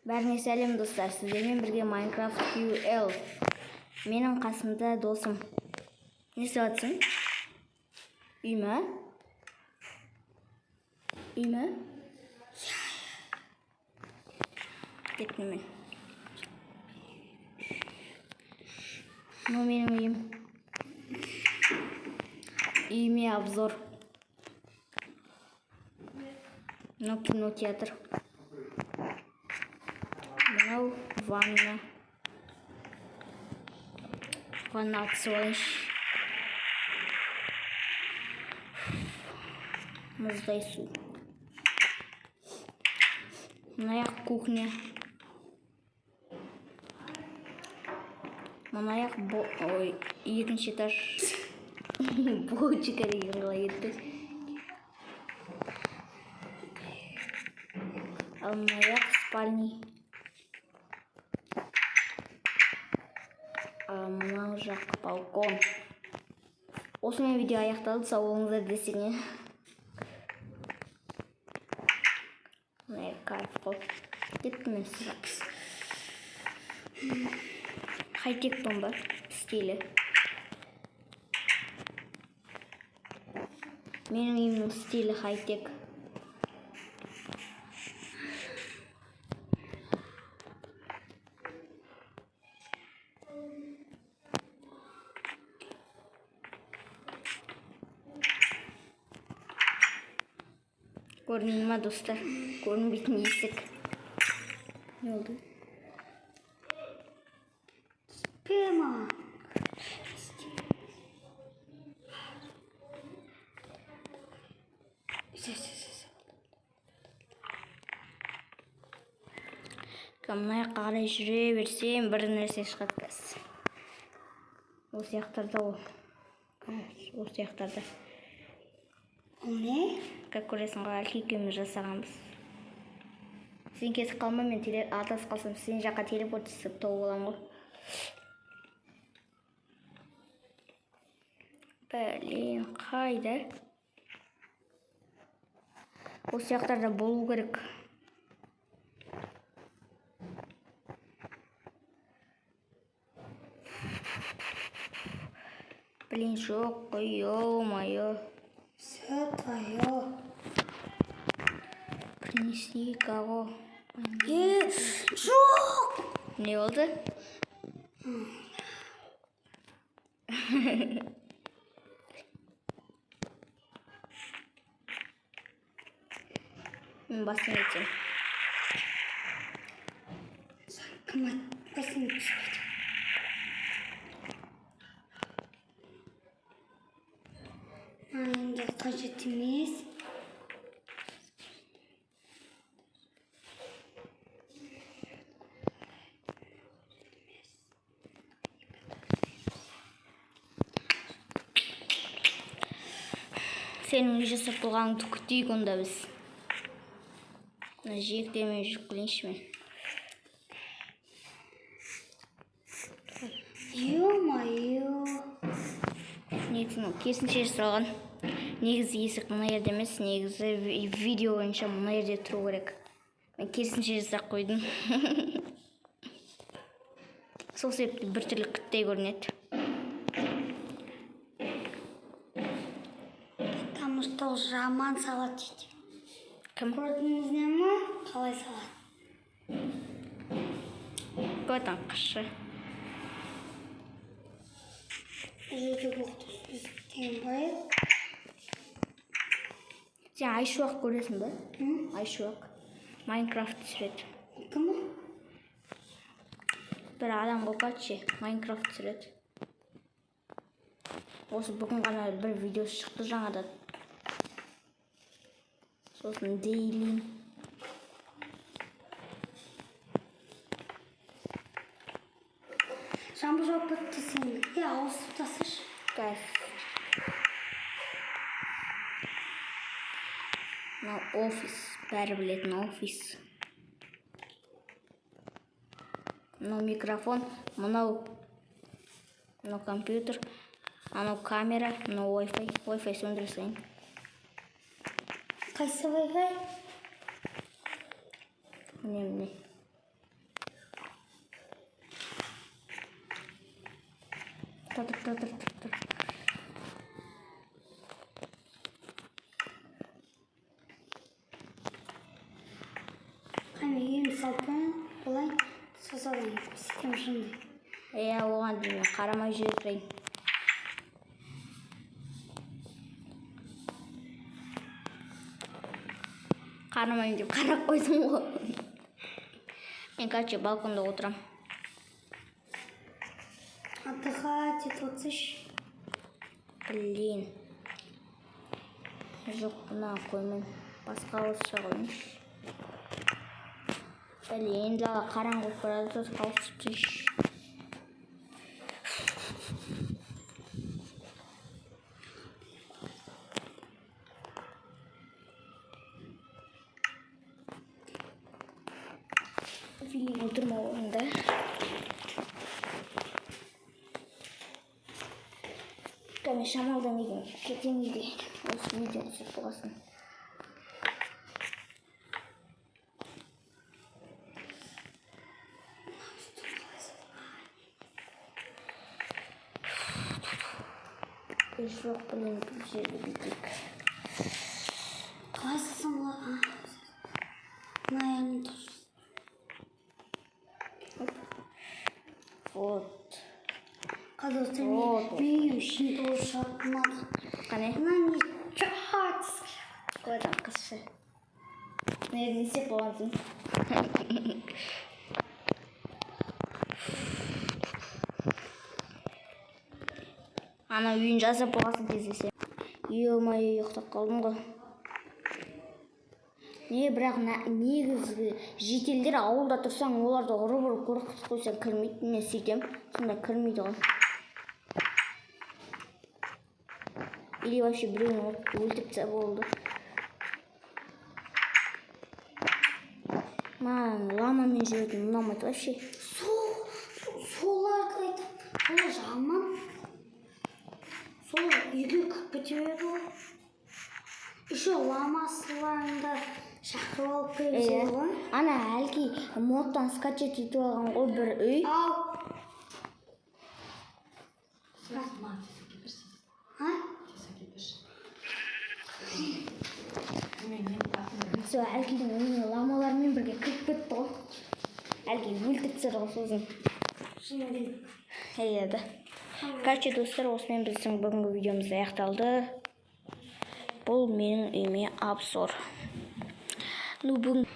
Бәріне сәлем достар, сіздермен бірге Minecraft QL. Менің қасымда досым. Не істеватсың? Үй ма? Кеттім мен. Мынау менің үйім. Үйіме обзор. Мынау кинотеатр. Мынау ванна. Ванна атсылайынш. Мұздай су. Мынаяқ кухня. Мынаяқ екінші этаж. Бочка деген қалай кетті. Ал мынаяқ спальни. Мынау жақ балкон. Осымен видео аяқталды, сау болыңыздар десең. Кайф қой. Кеттім мен сұрақс. Хай-тек томба стилі. Менің үйімнің стилі хай-тек. Көрдіңіз ма достар? Көрінбейтін есік. Не oldu? Спема. Мына жаққа қарай жүре берсем, бір нәрсе шығады қазір. Осы сияқтарда ол. Осы сияқтарда. Ол не? Как көресің ғой, әлгі екеуміз жасағанбыз. Сен кетіп қалма, мен адасып қалсам, сен жаққа телепорт жасап тауып аламын ғой. Блин, қайда? Осы сияқтарда болу керек. Блин, жоқ қой, ё-моё. Все твое. Принеси кого? Жоқ! Не болды? Мен басын етем. Кім басын етпейді? Енді қажет емес. Сенің жасап болғаныңды күтейік онда біз. Жиектемен жүріп келейінші мен. Ё-моё. Негізі керісінше жасалған. Негізі есік мына жерде емес, негізі видео бойынша мына жерде тұру керек. Мен керісінше жасап қойдым. Сол себепті бір түрлі күттей көрінеді. Потому что жаман салат дейді. Кім? Көрдіңіз не ма? Қалай салат? Көтін қышы. Жүзі бұқты деген бай. Сен Айшуақ көресің бе? Айшуақ. Майнкрафт түсіреді. Кім? Bir adam kokatçı Minecraft sürет. Осы бүгін ғана бір видеосы шықты жаңадан. Сосын Дейлин. Жамбы жауып бітті сен. Ауысып тасыш. Кайф. Мынау офис. Бәрі білетін офис. Мынау микрофон, мынау компьютер, анау камера, мынау Wi-Fi сөндірсең. Қайсы Wi-Fi? Міне. Тұр. Қане, үйім салпын, олай созалайын, сөйтем жынды. Оған дейін қарамай жүре тұрайын. Қарамайын деп қарап қойдым ғой. Мен короче балконда отырам. Отдыхать, это отсыш. Блин. Жоқ, мына қоймын. Басқа ауызша қоймыш. Блин, дала қараңғы барады, ауызсыз. Фильм отырма орында. Мен шамалдан едім, кетем еді. Осы видеоны түсіп болғасын. Жоқ, блин, бұл жерді бетек. Қалайсың бұла? Наянын тұр. Вот. Қадастыр мен үшін толы шапынады. Қане? Мына не чахатс. Қойдан қысшы. Нерін істеп болғансың. Ана үйін жасап болғасын кездесе. Ё-моё, ұйықтап қалдым ғой. Не, бірақ негізгі жетелдер ауылда тұрсаң, оларды ұрып қорқытып қойсаң кірмейді. Не сөйтем, сонда кірмейді ғой. Или вообще біреуін өлтіртсе болды. Маған ламамен жүретін ұнамайды вообще. Соларды айтам. Солар жаман. Солар үйге кіріп кете береді ғой. Еще ламасыларында шақырып алып келсе ғой. Ана әлгі модтан скачать етіп алған ғой бір үй. Ау. Сол әлгінің үйіне ламалармен бірге кіріп кетті ғой. Әлгі өлтіртсе ғой сосын. Еді. Короче, достар, осымен біздің бүгінгі видеомыз аяқталды. Бұл менің үйіме обзор. Ну, бүгін